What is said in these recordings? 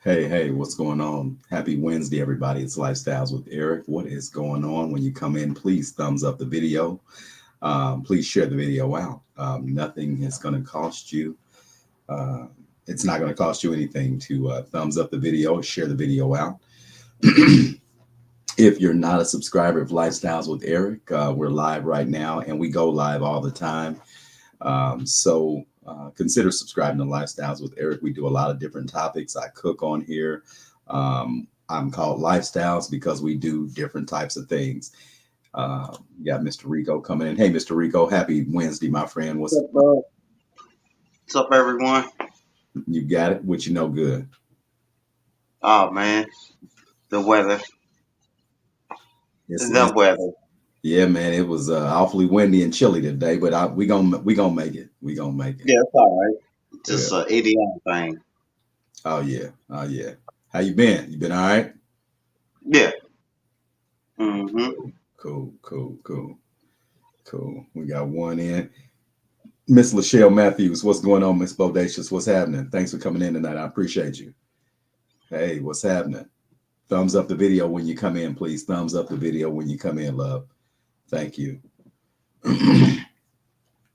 Hey, what's going on? Happy Wednesday, everybody. It's Lifestyles with Eric. What is going on? When you come in, please thumbs up the video. Please share the video out. Nothing is going to cost you. Uh, it's not going to cost you anything to thumbs up the video or share the video out. If you're not a subscriber of Lifestyles with Eric, we're live right now and we go live all the time. Consider subscribing to Lifestyles with Eric. We do a lot of different topics. I cook on here. I'm called Lifestyles because we do different types of things. You got Mr. Rico coming in. Hey, Mr. Rico, happy Wednesday, my friend. What's up, everyone? You got it? What you know good? Oh man, the weather, It's, the it's weather. yeah, man. It was awfully windy and chilly today, but we gonna make it. We gonna make it. Yeah, it's all right. Yeah. Just an idiot thing. Oh yeah. How you been? You been all right? Yeah. Mm-hmm. Cool. We got one in. Miss Lachelle Matthews, what's going on, Miss Bodacious? What's happening? Thanks for coming in tonight. I appreciate you. Hey, what's happening? Thumbs up the video when you come in, please. Thumbs up the video when you come in, love. Thank you.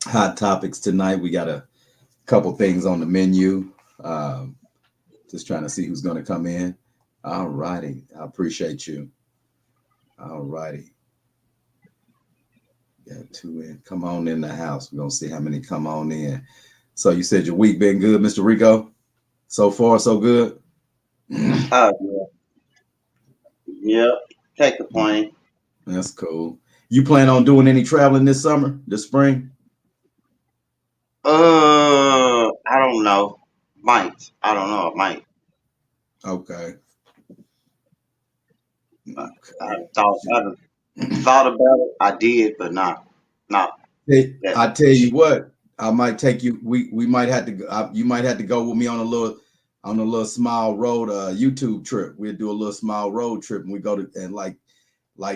Hot topics tonight. We got a couple things on the menu. Um, just trying to see who's going to come in. All righty. I appreciate you. All righty. Got two in. Come on in the house. We're going to see how many come on in. So you said your week been good, Mr. Rico? So far, so good? Oh yeah. Take the plane. That's cool. You plan on doing any traveling this summer, this spring? I don't know. Might. I don't know. I might. Okay. I thought about it. I did, but not Hey, that I tell you much. what, I might take you. We might have to. You might have to go with me on a little small road YouTube trip. We'll do a little small road trip, and we go to and like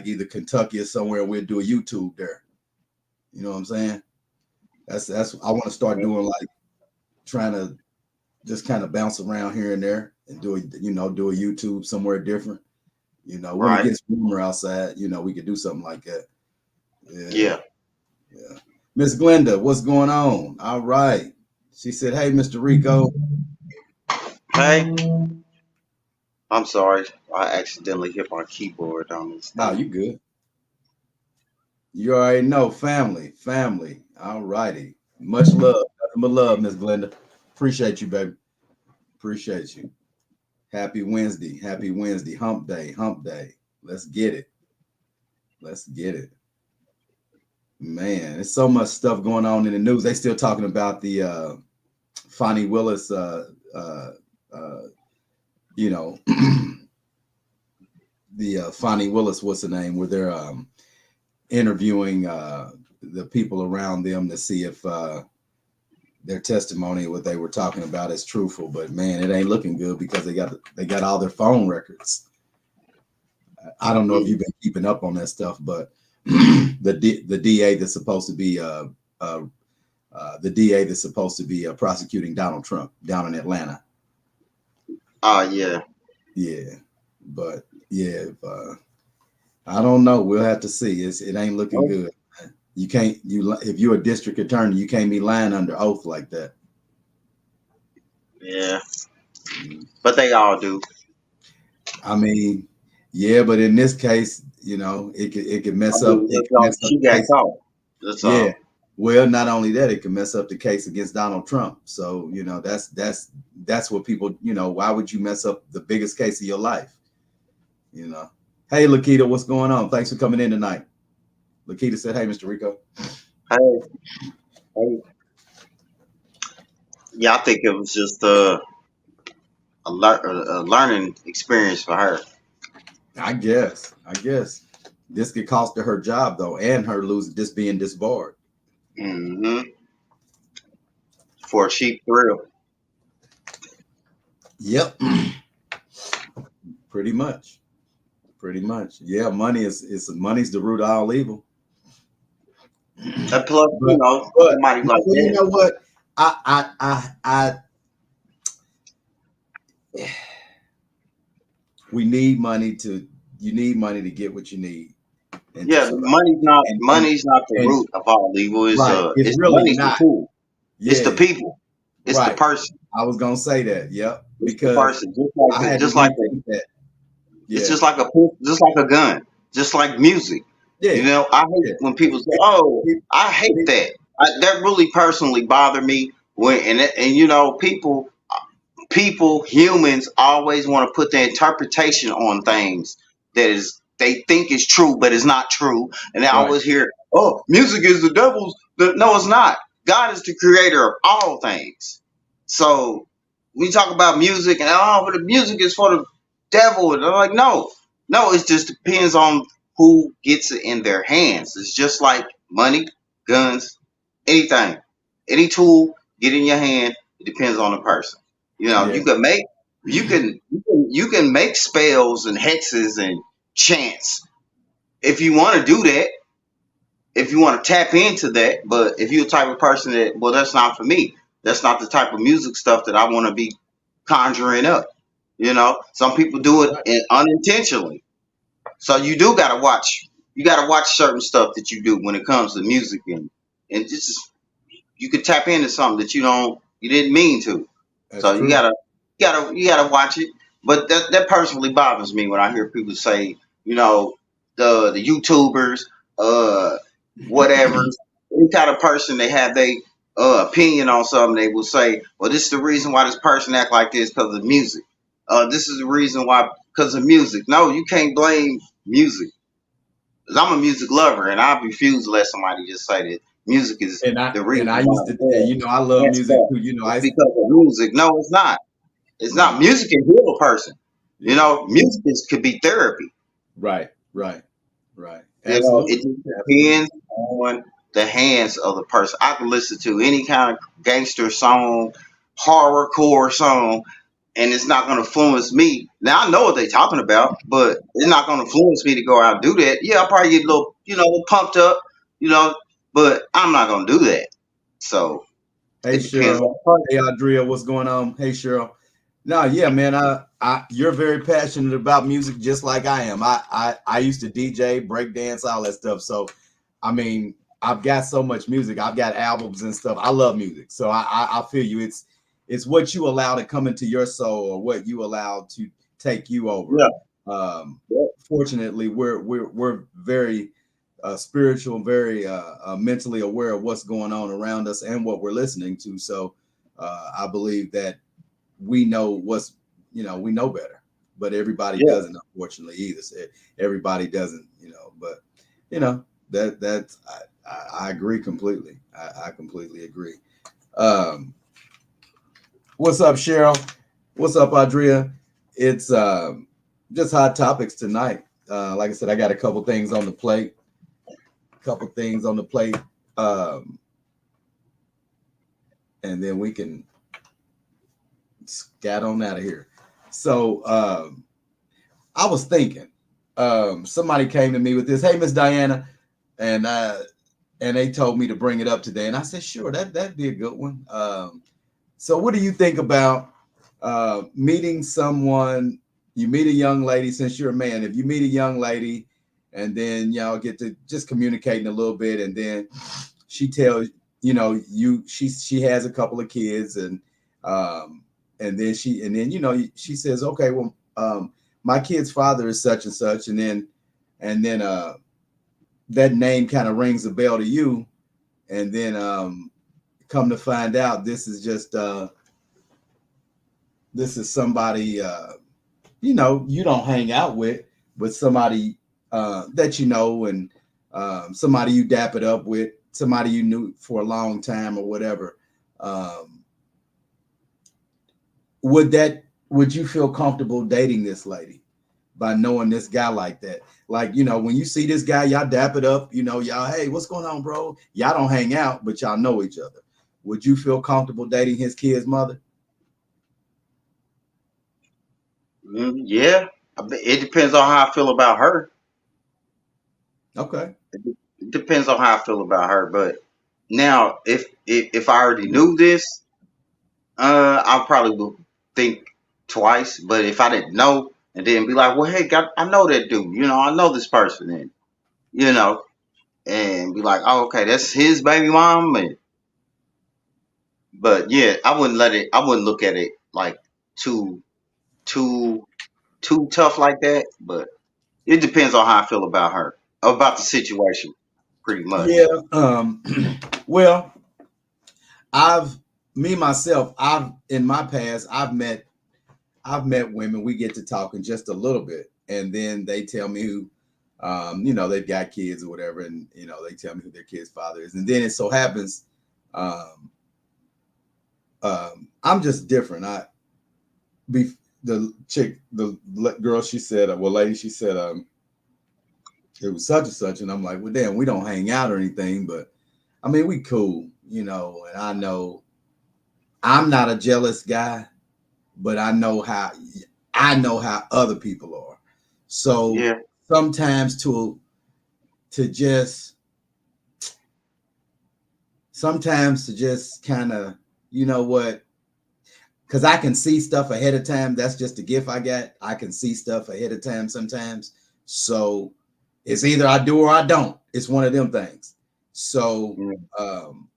either Kentucky or somewhere. We'll do a YouTube there. You know what I'm saying? That's. I want to start doing like trying to just kind of bounce around here and there and do a YouTube somewhere different. When it Right? gets warmer outside, we could do something like that. Yeah. Yeah. Yeah. Miss Glenda, what's going on? All right. She said, hey, Mr. Rico. Hey, I'm sorry. I accidentally hit my keyboard on this Oh, thing. you good. You already know. Family. All righty. Much love. Nothing but love, Miss Glenda. Appreciate you, baby. Appreciate you. Happy Wednesday. Happy Wednesday. Hump day. Hump day. Let's get it. Let's get it. Man, there's so much stuff going on in the news. They still talking about the Fonnie Willis uh, you know, the Fonnie Willis, what's the name, where they're interviewing the people around them to see if their testimony, what they were talking about, is truthful. But man, it ain't looking good because they got all their phone records. I don't know if Mm. you've been keeping up on that stuff, but the DA that's supposed to be uh, the DA that's supposed to be prosecuting Donald Trump down in Atlanta. Oh yeah. Yeah, but yeah, I don't know. We'll have to see. It ain't looking Oh, good. You can't if you're a district attorney, you can't be lying under oath like that. yeah. Mm. But they all do. I mean, yeah, but in this case, it could I mess up. mean, It as could long mess as up she the got case. caught. That's Yeah. all. Well, not only that, it can mess up the case against Donald Trump. So that's what people. Why would you mess up the biggest case of your life? You know. Hey, Lakita, what's going on? Thanks for coming in tonight. Lakita said, "Hey, Mr. Rico." Hey, hey. Yeah, I think it was just a learning experience for her. I guess this could cost her her job though, and her losing this being disbarred. Hmm. For a cheap thrill. Yep, pretty much, pretty much. Yeah, money's the root of all evil. And plus, But somebody like well, you that. know what? I we need money to you need money to get what you need and to Yeah, survive. And money's not the and root of all evil. right, it's It's really money's the not. tool. It's the Yeah, people. It's the right. person. I was gonna say that. Yep, It's the because person. I had to Just like rethink that. it's Yeah, just like a gun. Just like music. yeah, You know, I hate yeah. when people say, "Oh, It- I hate it- that." That really personally bothered me when and you know humans always want to put their interpretation on things that is they think is true but is not true, and I right, always hear, "Oh, music is the devil's." No, it's not. God is the creator of all things. So we talk about music and but the music is for the devil, and I'm like, no, no, it just depends on who gets it in their hands. It's just like money, guns, anything, any tool get in your hand. It depends on the person. You know, yeah, you can make spells and hexes and chants if you want to do that, if you want to tap into that. But if you're the type of person that, well, that's not for me. That's not the type of music stuff that I want to be conjuring up. You know, some people do it right. unintentionally. So you do gotta watch. You gotta watch certain stuff that you do when it comes to music, and just you could tap into something that you didn't mean to. That's So true. you gotta watch it. But that personally bothers me when I hear people say, you know, the YouTubers, uh, whatever, any kind of person they have they opinion on something, they will say, well, this is the reason why this person act like this because of music. This is the reason why because of music. No, you can't blame music. 'Cause I'm a music lover, and I refuse to let somebody just say that music is the reason And I why used the to, world I love messed music up. too. It's because of music. No, it's not. It's not. Right, Music can heal a person. You yeah, know, could be therapy. right, right, right. You know, it Absolutely, just absolutely. depends on the hands of the person. I can listen to any kind of gangster song, horrorcore song, and it's not going to influence me. Now I know what they're talking about, but it's not going to influence me to go out and do that. Yeah, I'll probably get a little, pumped up, you know, but I'm not going to do that. So Hey it depends Cheryl. on the Hey Andrea, what's going on? Hey Cheryl. No, yeah, man. You're very passionate about music, just like I am. I used to DJ, break dance, all that stuff. So, I mean, I've got so much music. I've got albums and stuff. I love music, so I feel you. It's what you allow to come into your soul, or what you allow to take you over. person. Yeah, Fortunately, we're very spiritual, very mentally aware of what's going on around us and what we're listening to. So I believe that we know we know better, but everybody yeah, doesn't, unfortunately, either. So everybody doesn't, but that's I agree completely. I completely agree. Um, what's up, Cheryl? What's up, Adria? It's just hot topics tonight. Like I said, I got a couple things on the plate. Couple things on the plate, um, and then we can scat on out of here. So I was thinking, somebody came to me with this, hey, Miss Diana, and they told me to bring it up today, and I said, sure, that'd be a good one. So what do you think about meeting someone? You meet a young lady, since you're a man. If you meet a young lady, and then y'all get to just communicating a little bit, and then she tells she has a couple of kids, um, and then she says, okay, well, my kid's father is such and such, and then that name kind of rings a bell to you, and then come to find out this is somebody you don't hang out with, but somebody that you know, and somebody you dap it up with, somebody you knew for a long time or whatever. Um, would you feel comfortable dating this lady by knowing this guy like that? Like, when you see this guy, y'all dap it up, y'all, hey, what's going on, bro? Y'all don't hang out, but y'all know each other. Would you feel comfortable dating his kid's mother? yeah. It depends on how I feel about her. Okay. It depends on how I feel about her. But now, if I already knew this, I probably would think twice. But if I didn't know, and then be like, well, hey, God, I know that dude. I know this person, and you know, and be like, oh, okay, that's his baby mom. But yeah, I wouldn't let it. I wouldn't look at it like too, too, too tough like that. But it depends on how I feel about her, about the situation, pretty much. Yeah. Well, I've me myself, I've in my past, I've met women. We get to talking just a little bit, and then they tell me who, they've got kids or whatever, and they tell me who their kid's father is, and then it so happens, um, I'm just different. Be the chick, the girl, she said, lady, she said, it was such and such, and I'm like, well, damn, we don't hang out or anything, but I mean, we cool, and I know I'm not a jealous guy, but I know how other people are. So Yeah, sometimes to just sometimes to just kind of, you know what, because I can see stuff ahead of time. That's just a gift I got. I can see stuff ahead of time sometimes. So it's either I do or I don't. It's one of them things. So yeah, um,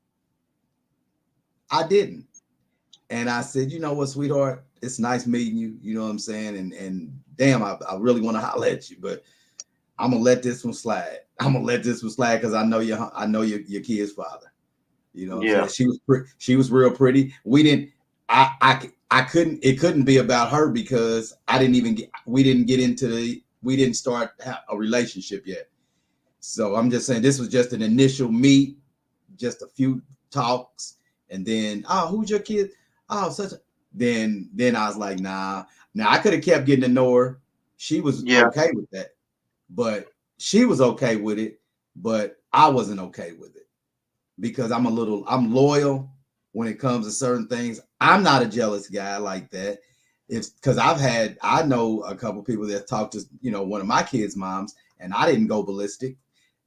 I didn't. And I said, you know what, sweetheart, it's nice meeting you. You know what I'm saying? And damn, I really want to holler at you, but I'm gonna let this one slide. I'm gonna let this one slide because I know your kid's father. You know what I'm yeah, saying? She was real pretty. We didn't I couldn't it couldn't be about her because we didn't start a relationship yet. So I'm just saying this was just an initial meet, just a few talks, and then who's your kid? Oh, such a then I was like, nah. Now I could have kept getting to know her. She was yeah, okay with that, but she was okay with it, but I wasn't okay with it because I'm loyal when it comes to certain things. I'm not a jealous guy like that. It's because I know a couple people that talked to, one of my kids' moms, and I didn't go ballistic.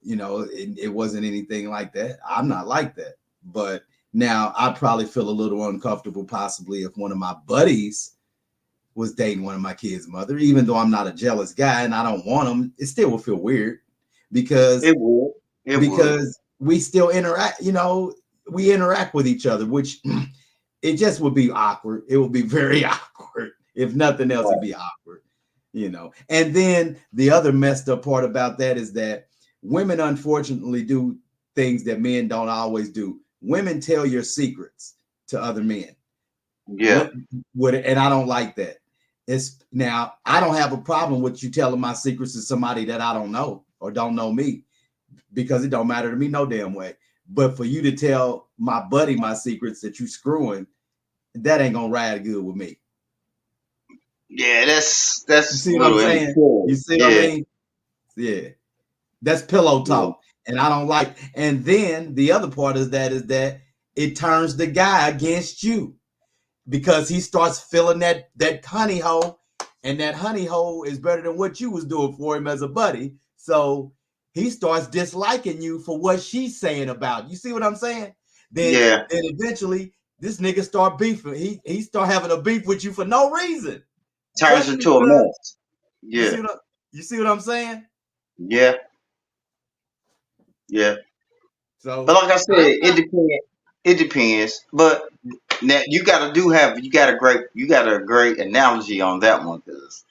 It wasn't anything like that. I'm not like that. But now I'd probably feel a little uncomfortable, possibly if one of my buddies was dating one of my kids' mother, even though I'm not a jealous guy and I don't want them, it still would feel weird because it would, it would. because we still interact, we interact with each other, which it just would be awkward. It would be very awkward. If nothing else, it'd Right. be awkward. And then the other messed up part about that is that women unfortunately do things that men don't always do. Women tell your secrets to other men. Yeah, And I don't like that. It's now I don't have a problem with you telling my secrets to somebody that I don't know or don't know me because it don't matter to me no damn way. But for you to tell my buddy my secrets that you screwing, that ain't gonna ride good with me. yeah. You That's a see what I'm little saying? immature. You see what I Yeah, mean? Yeah. That's pillow yeah, talk. And I don't like. And then the other part is that it turns the guy against you because he starts filling that honey hole, and that honey hole is better than what you was doing for him as a buddy. So he starts disliking you for what she's saying about you. You see what I'm saying? Then yeah. then eventually this nigga start beefing. He start having a beef with you for no reason, Turns just into a because mess. you Yeah, see what I'm saying? yeah, yeah. But So like I said, I'm it not. depends. It depends. But now you got a great analogy on that one because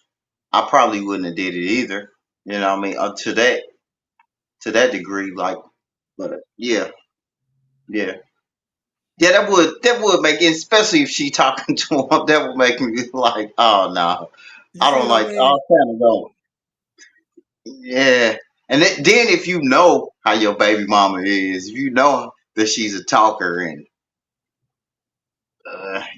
I probably wouldn't have did it either. You know what I mean? To that degree, like, but yeah, yeah. Yeah, that would make it, especially if she talking to him, that would make me like, oh no, You I see don't what I like. I mean? kind of don't. Yeah, and then if you know how your baby mama is, if you know that she's a talker, and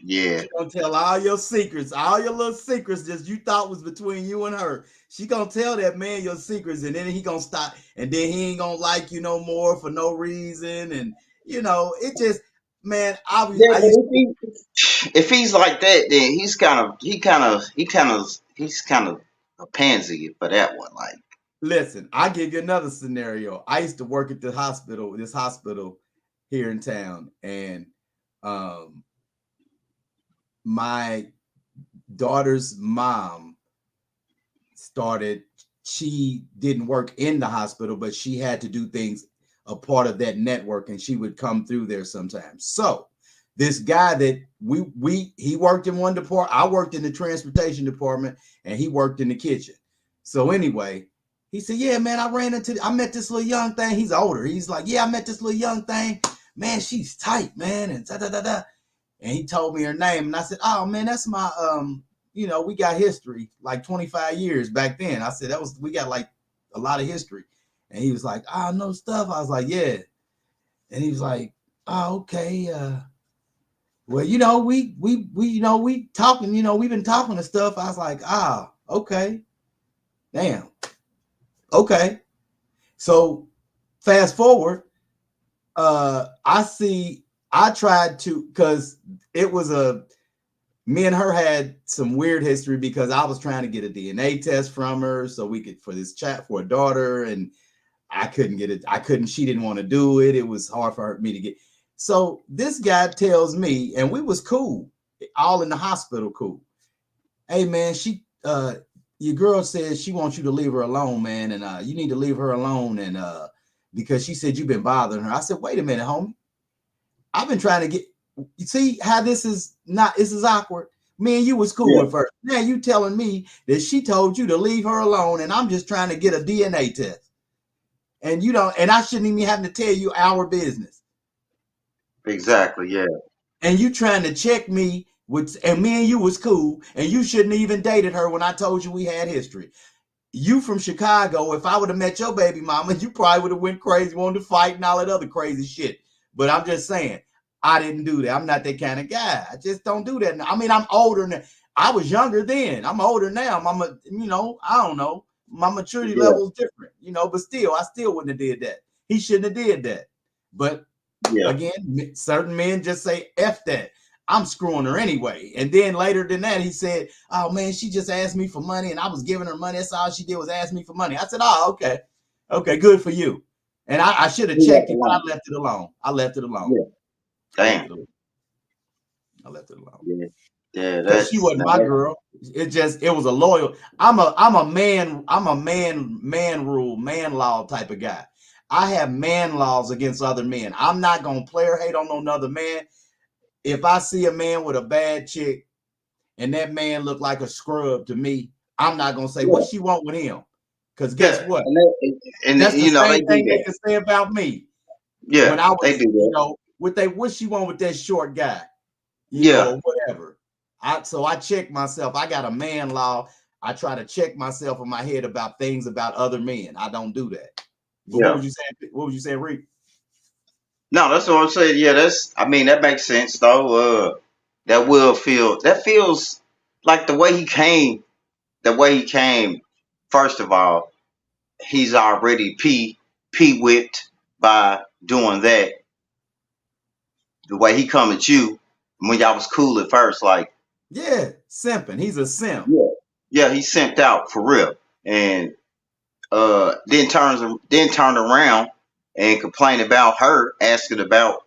yeah, She gonna tell all your secrets, all your little secrets that you thought was between you and her. She gonna tell that man your secrets, and then he gonna stop, and then he ain't gonna like you no more for no reason, and it just, man, yeah. I But used if he's like that, then he's kind of a pansy for that one. Like, listen. I give you another scenario. I used to work at this hospital here in town, and um, my daughter's mom started, she didn't work in the hospital, but she had to do things a part of that network, and she would come through there sometimes. So this guy that he worked in one department, I worked in the transportation department, and he worked in the kitchen. So anyway, he said, yeah, man, I met this little young thing. He's older. He's like, yeah, I met this little young thing. Man, she's tight, man. And da da da da. And he told me her name. And I said, oh man, that's my we got history, like 25 years back then. I said, we got like a lot of history. And he was like, oh, no stuff. I was like, yeah. And he was like, oh, okay. Well, we talking, we've been talking and stuff. I was like, okay. Damn. Okay. So fast forward, I tried to, because it was me and her had some weird history, because I was trying to get a DNA test from her so we could, for this chat for a daughter, and I couldn't get it. She didn't want to do it. It was hard for me to get. So this guy tells me, and we was cool, all in the hospital cool. Hey man, your girl says she wants you to leave her alone, man, and you need to leave her alone, and because she said you've been bothering her. I said, wait a minute, homie. I've been trying to get. You see how this is awkward. Me and you was cool at first. Now you telling me that she told you to leave her alone, and I'm just trying to get a DNA test, and you don't, and I shouldn't even have to tell you our business. Exactly. Yeah. And you trying to check me and me and you was cool, and you shouldn't have even dated her when I told you we had history. You from Chicago, if I would have met your baby mama, you probably would have went crazy, wanted to fight and all that other crazy shit. But I'm just saying, I didn't do that. I'm not that kind of guy. I just don't do that. I mean, I'm older now. I was younger then. I'm older now. I don't know. My maturity level is different, but still, I still wouldn't have did that. He shouldn't have did that. But again, certain men just say, F that. I'm screwing her anyway. And then later than that, he said, oh man, she just asked me for money and I was giving her money. That's all she did was ask me for money. I said, oh, okay. Okay, good for you. And I should have checked it, but I left it alone. Yeah. Damn. I left it alone. Yeah. Because she wasn't my girl. It was a loyal. I'm a man rule, man law type of guy. I have man laws against other men. I'm not gonna player hate on another man. If I see a man with a bad chick and that man look like a scrub to me, I'm not gonna say what she want with him. Because guess what? And that's the same thing they can say about me. Yeah, when I was, they do that. What she want with that short guy? Whatever. So I check myself. I got a man law. I try to check myself in my head about things about other men. I don't do that. But what would you say, Reed? No, that's what I'm saying. Yeah, that makes sense though. That feels like the way he came. First of all, he's already whipped by doing that. The way he come at you when y'all was cool at first, like simping. He's a simp. Yeah, he simped out for real, and then turned around and complained about her, asking about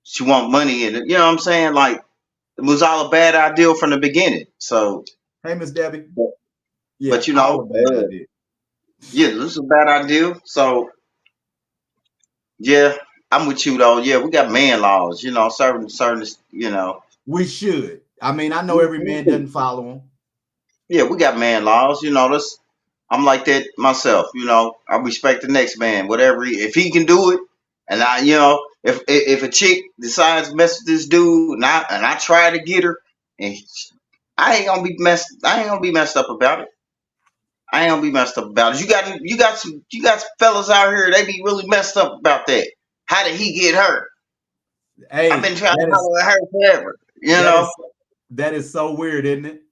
she want money, and you know what I'm saying, like it was all a bad idea from the beginning. So hey, Miss Debbie. But this is a bad idea. So I'm with you though. Yeah, we got man laws, certain. We should. I mean, I know every man doesn't follow them. Yeah, we got man laws. I'm like that myself. I respect the next man, whatever if he can do it, and if a chick decides to mess with this dude, and I try to get her, and I ain't gonna be messed up about it. You got some fellas out here, they be really messed up about that. How did he get hurt? Hey, I've been trying to follow her forever. That is so weird, isn't it?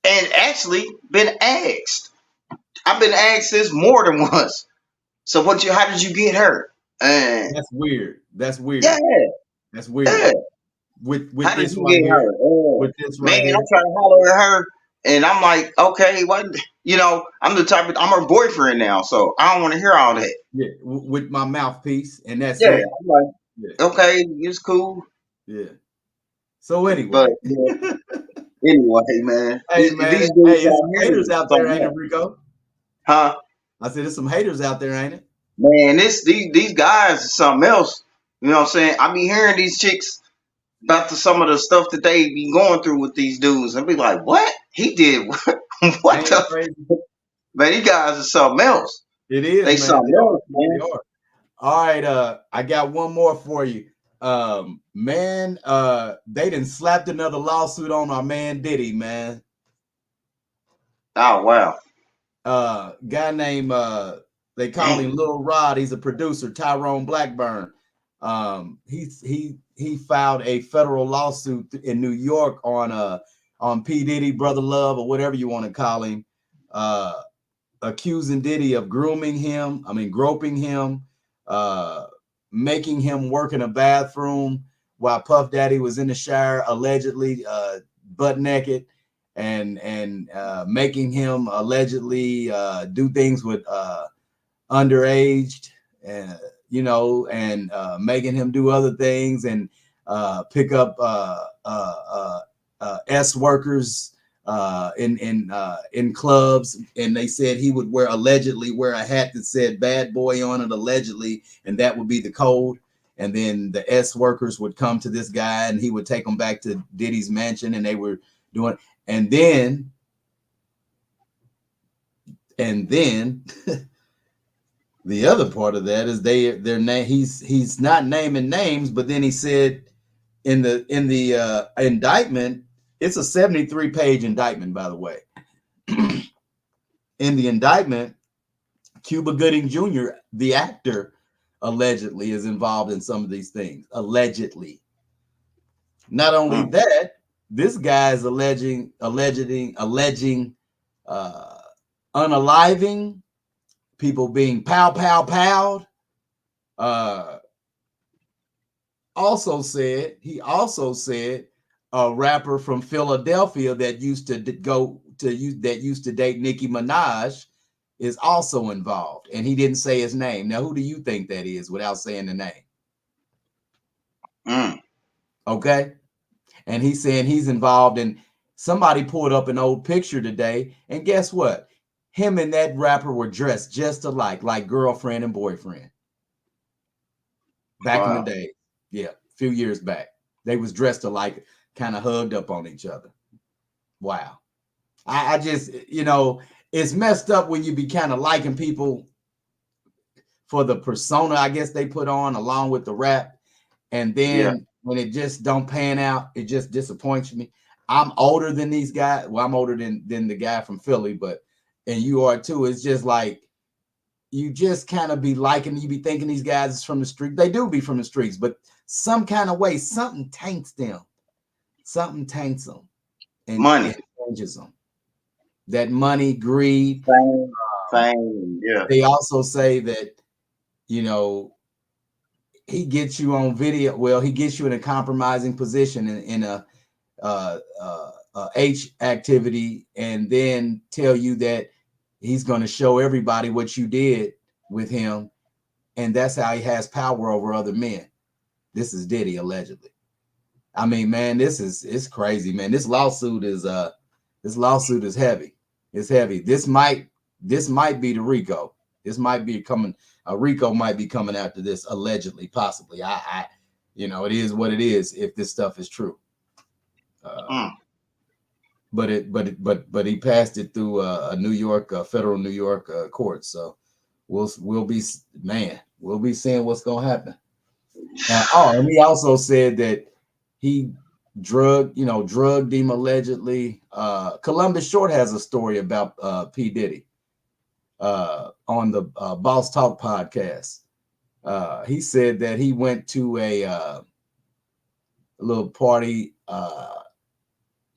And actually been asked. I've been asked this more than once. So how did you get hurt? That's weird. Yeah. That's weird. Yeah. With how this did you right get here. hurt? With this right here. I'm trying to holler at her. And I'm like, okay, what? I'm her boyfriend now, so I don't want to hear all that. Yeah, with my mouthpiece, and that's it. I'm like, okay, it's cool. Yeah. So anyway, but Anyway, man, Hey man, these hey, dudes it's out some here, haters out there, ain't it, something else. Rico? Huh? I said there's some haters out there, ain't it? Man, these guys is something else. You know what I'm saying? I be hearing these chicks about some of the stuff that they be going through with these dudes, and be like, "What he did? What? What Ain't it the crazy? man? These guys are something else. It is, They man. something They are. else, man." They are. All right, I got one more for you. Man, they done slapped another lawsuit on our man Diddy, man. Oh wow. Guy named they call him Lil Rod. He's a producer, Tyrone Blackburn. He filed a federal lawsuit in New York on P Diddy, Brother Love, or whatever you want to call him, accusing Diddy of groping him, making him work in a bathroom while Puff Daddy was in the shower, allegedly butt naked, and making him allegedly do things with underaged, and and making him do other things and pick up S workers in clubs, and they said he would allegedly wear a hat that said "bad boy" on it, allegedly, and that would be the code. And then the S workers would come to this guy, and he would take them back to Diddy's mansion, and they were doing. And then the other part of that is their name. He's not naming names, but then he said in the indictment, it's a 73-page indictment, by the way. In the indictment, Cuba Gooding Jr., the actor, allegedly is involved in some of these things. Allegedly. Not only that, this guy is alleging unaliving, people being powed. He also said a rapper from Philadelphia that used to date Nicki Minaj is also involved, and he didn't say his name. Now, who do you think that is without saying the name? Okay, and he's saying he's involved, and somebody pulled up an old picture today, and guess what? Him and that rapper were dressed just alike, like girlfriend and boyfriend. Back in the day, yeah, a few years back, they was dressed alike, kind of hugged up on each other. Wow. I just, it's messed up when you be kind of liking people for the persona, I guess, they put on along with the rap. And then when it just don't pan out, it just disappoints me. I'm older than these guys. Well, I'm older than the guy from Philly, and you are too. It's just like, you just kind of be liking, you be thinking these guys is from the street. They do be from the streets, but some kind of way, something taints them. Something taints them. And Money. it changes them. That money, greed. Fame, yeah. They also say that, he gets you on video. Well, he gets you in a compromising position in a H activity, and then tell you that he's going to show everybody what you did with him, and that's how he has power over other men. This is Diddy, allegedly. I mean, man, it's crazy, man. This lawsuit is heavy. It's heavy. This might be the Rico. This might be coming. Rico might be coming after this, allegedly, possibly. It is what it is if this stuff is true. But he passed it through a New York, federal New York court. So we'll be seeing what's gonna happen. And he also said that he drugged him allegedly. Columbus Short has a story about P. Diddy on the Boss Talk podcast. He said that he went to a little party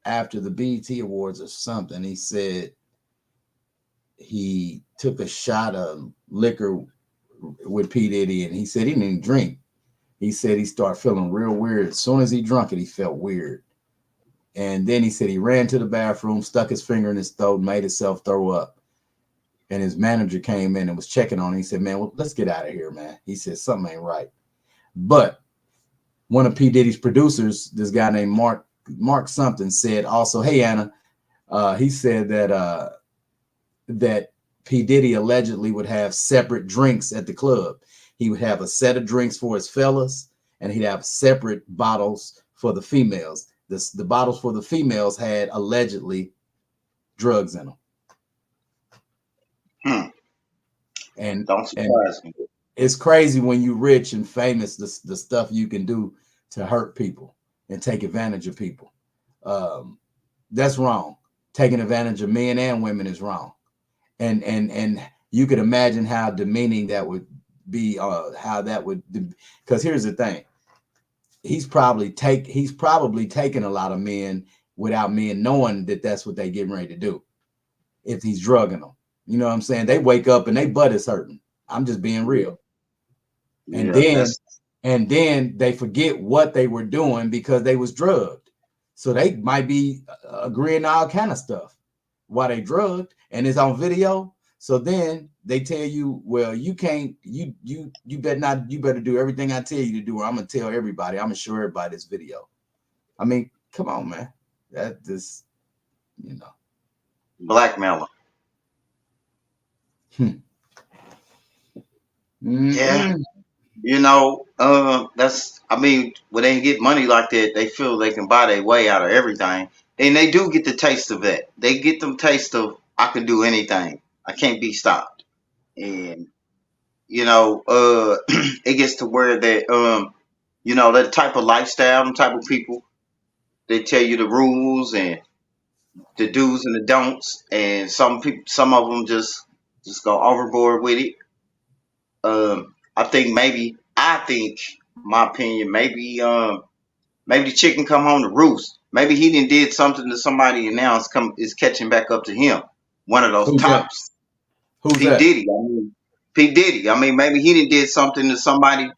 after the BET Awards or something. He said he took a shot of liquor with P. Diddy, and he said he didn't drink. He said he started feeling real weird. As soon as he drank it, he felt weird. And then he said he ran to the bathroom, stuck his finger in his throat, made himself throw up. And his manager came in and was checking on him. He said, man, well, let's get out of here, man. He said, something ain't right. But one of P. Diddy's producers, this guy named Mark Mark something said also, hey Anna, he said that that P. Diddy allegedly would have separate drinks at the club. He would have a set of drinks for his fellas, and he'd have separate bottles for the females. The bottles for the females had allegedly drugs in them. And don't surprise me. It's crazy when you're rich and famous, the stuff you can do to hurt people and take advantage of people. That's wrong. Taking advantage of men and women is wrong. And you could imagine how demeaning that would be, how that would, because here's the thing. He's probably taken a lot of men without men knowing that that's what they getting ready to do. If he's drugging them, you know what I'm saying? They wake up and they butt is hurting. I'm just being real. And then they forget what they were doing because they was drugged. So they might be agreeing to all kind of stuff while they drugged, and it's on video. So then they tell you, well, you can't, you better do everything I tell you to do, or I'm gonna tell everybody, I'm gonna show everybody this video. I mean, come on, man. That this, you know. Blackmailer. Yeah. You know, that's, I mean, when they get money like that, they feel they can buy their way out of everything. And they do get the taste of that. They get them taste of, I can do anything. I can't be stopped. And, you know, it gets to where that, you know, that type of lifestyle, them type of people, they tell you the rules and the do's and the don'ts. And some people, some of them just go overboard with it. I think, my opinion, maybe the chicken come home to roost. Maybe he did something to somebody and now is catching back up to him. One of those Who's tops. Who's P. that? Diddy. P. Diddy. I mean, maybe he did something to somebody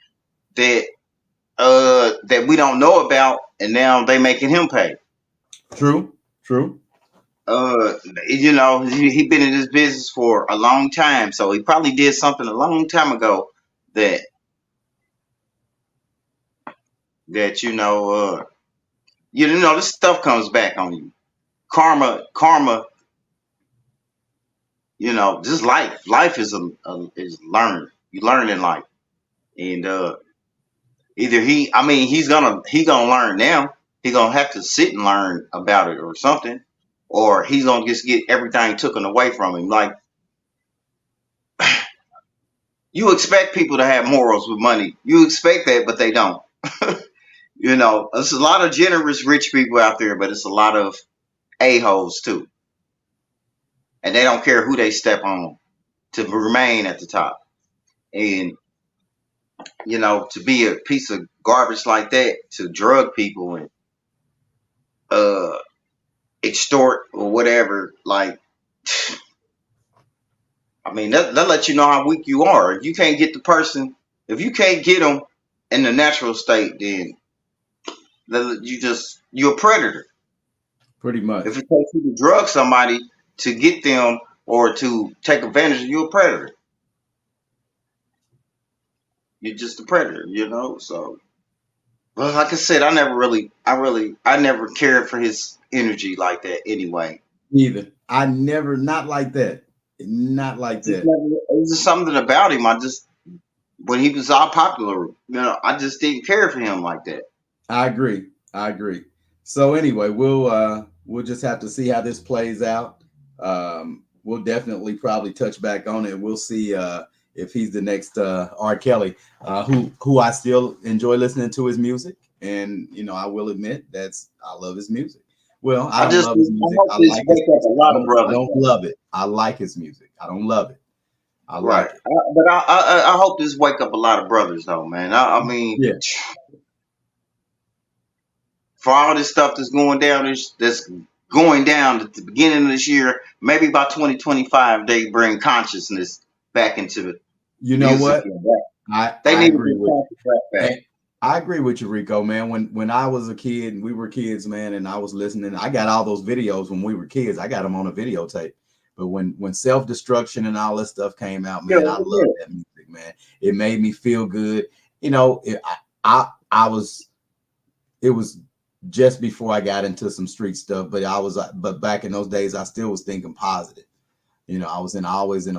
that that we don't know about, and now they making him pay. True. You know, he been in this business for a long time, so he probably did something a long time ago that you know, this stuff comes back on you. Karma. You know, just life. Life is learned. You learn in life, and either he's gonna learn now. He's gonna have to sit and learn about it or something, or he's gonna just get everything taken away from him. Like, you expect people to have morals with money. You expect that, but they don't. You know, there's a lot of generous rich people out there, but it's a lot of a-holes too. And they don't care who they step on to remain at the top. And, you know, to be a piece of garbage like that, to drug people and extort or whatever, like, I mean, that lets you know how weak you are. If you can't get the person, if you can't get them in the natural state, then you're a predator. Pretty much. If it takes you to drug somebody to get them or to take advantage of, you're a predator. You're just a predator, you know. So, well, like I said, I never cared for his energy like that. Anyway, Neither. I never, not like that. Not like that. It was just something about him. When he was all popular, you know, I just didn't care for him like that. I agree. So anyway, we'll just have to see how this plays out. We'll definitely probably touch back on it. We'll see if he's the next R. Kelly, who I still enjoy listening to his music, and you know, I will admit I love his music. Well, I don't love his music. I like it. I don't love it. I like his music. I don't love it. I like it. But I hope this wake up a lot of brothers, though, man. I mean, yeah. For all this stuff that's going down at the beginning of this year, maybe by 2025 they bring consciousness back into the. You know what? I agree with you. I agree with you, Rico, man. When I was a kid, we were kids, man, and I was listening. I got all those videos when we were kids. I got them on a videotape. But when self-destruction and all this stuff came out, man, I love that music, man. It made me feel good. You know, it was just before I got into some street stuff. But back in those days, I still was thinking positive. You know, I was always in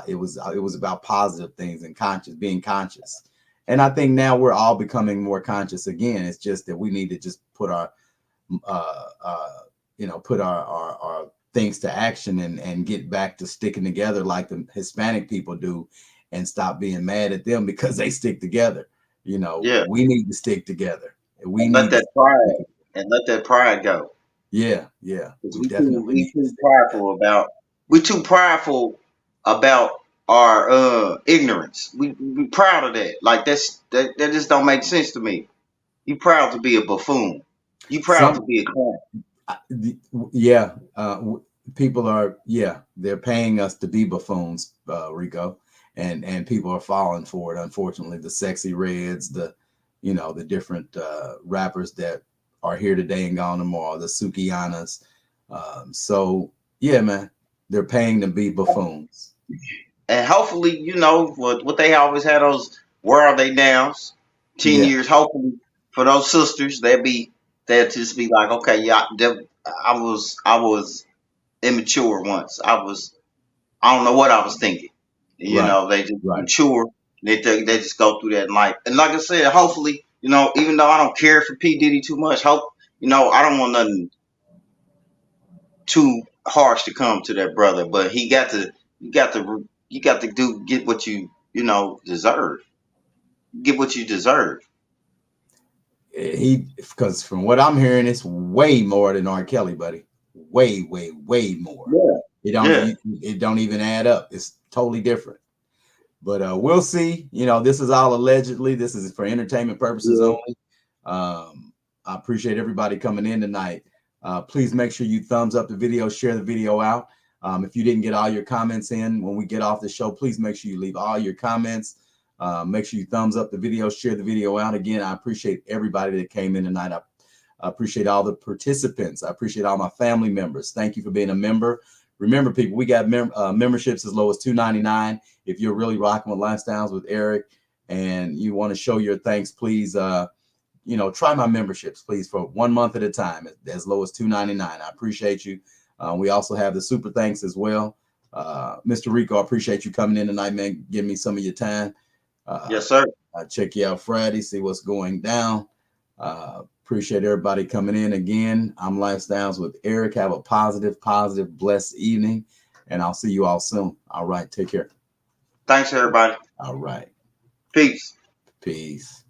it was about positive things and being conscious. And I think now we're all becoming more conscious again. It's just that we need to just put our, uh, uh, put our things to action and get back to sticking together like the Hispanic people do, and stop being mad at them because they stick together. You know, Yeah. we need to stick together. We And let need to, that pride and let that pride go. yeah, Because we definitely need to stick together. we too prideful about our ignorance. We proud of that. Like that just don't make sense to me. You proud to be a buffoon. You proud to Some, be a clown. yeah, people are, yeah, they're paying us to be buffoons, Rico, and people are falling for it. Unfortunately, the Sexy Reds, the different rappers that are here today and gone tomorrow, the Sukianas. So yeah, man, they're paying to be buffoons. And hopefully, what they always had those where are they nows, 10 Yeah, years. Hopefully for those sisters, they'll just be like, okay, yeah, I was immature once. I don't know what I was thinking. right, They just right. mature. They just go through that in life. And like I said, hopefully, even though I don't care for P Diddy too much, I don't want nothing too harsh to come to that brother. But you got to get what deserve. Get what you deserve. Because from what I'm hearing, it's way more than R. Kelly, buddy. Way, way, way more. Yeah, yeah, It don't even add up. It's totally different. But we'll see. This is all allegedly. This is for entertainment purposes yeah. only. I appreciate everybody coming in tonight. Please make sure you thumbs up the video, share the video out. If you didn't get all your comments in when we get off the show, please make sure you leave all your comments. Make sure you thumbs up the video, share the video out. Again, I appreciate everybody that came in tonight. I appreciate all the participants. I appreciate all my family members. Thank you for being a member. Remember, people, we got memberships as low as $2.99. If you're really rocking with Lifestyles with Eric and you want to show your thanks, please, try my memberships, please, for 1 month at a time, as low as $2.99. I appreciate you. We also have the super thanks as well. Mr. Rico, I appreciate you coming in tonight, man. Give me some of your time. Yes, sir. I'll check you out Friday, see what's going down. Appreciate everybody coming in again. I'm Lifestyles with Eric. Have a positive, blessed evening, and I'll see you all soon. All right, take care. Thanks, everybody. All right, Peace. peace.